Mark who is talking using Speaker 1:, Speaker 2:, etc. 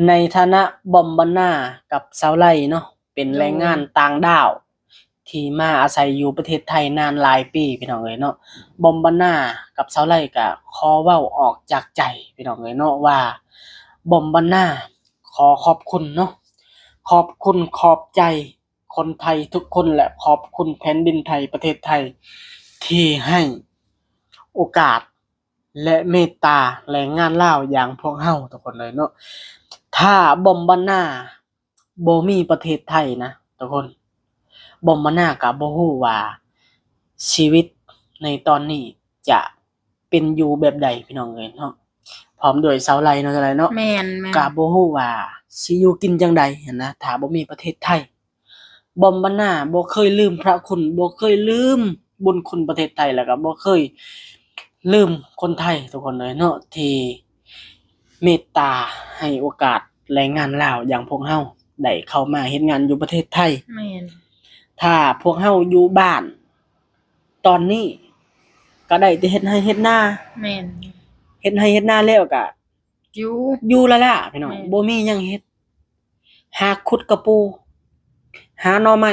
Speaker 1: ในฐานะบอมบ์นากับสาวไร่เนาะเป็นแรงงานต่างดาวที่มาอาศัยอยู่ประเทศไทยนานหลายปีพี่น้องเอ้ยเนาะบอมบ์นากับสาวไร่ก็ขอเว้าออกจากใจพี่น้องเอ้ยเนาะว่าบอมบ์นาขอขอบคุณเนาะขอบคุณขอบใจคนไทยทุกคนและขอบคุณแผ่นดินไทยประเทศไทยที่ให้โอกาสและเมตตาแรงงานลาวอย่างพวกเราทุกคนเลยเนาะ ถ้าบอมบ์นาบ่มีประเทศไทยนะทุกคนบอมบ์นาก็บ่ฮู้ว่าชีวิตในตอนนี้จะเป็นอยู่แบบใดพี่น้องเอ้ยเนาะพร้อมด้วยเสาไร่เนาะจังไดเนาะ
Speaker 2: แม่น
Speaker 1: ก็บ่ฮู้ว่าสิอยู่กินจังใดหั้นนะถ้าบ่มีประเทศไทยบอมบ์นาบ่เคยลืมพระคุณบ่เคยลืมบุญคุณประเทศไทยแล้วก็บ่เคยลืมคนไทยทุกคนเลยเนาะที่เมตตาให้โอกาสแรงงานลาวอย่างพวกเราได้เข้ามาเฮ็ดงานอยู่ประเทศไทย
Speaker 2: แม่น
Speaker 1: ถ้าพวกเราอยู่บ้านตอนนี้ก็ได้แต่เฮ็ดไร่เฮ็ดนา
Speaker 2: แม่น
Speaker 1: เฮ็ดไร่เฮ็ดนาแล้วก็
Speaker 2: อยู่
Speaker 1: อยู่แล้วล่ะพี่น้อง
Speaker 2: แม่น
Speaker 1: บ่มีหยังเฮ็ดหาขุดกระปูหาหน่อไม้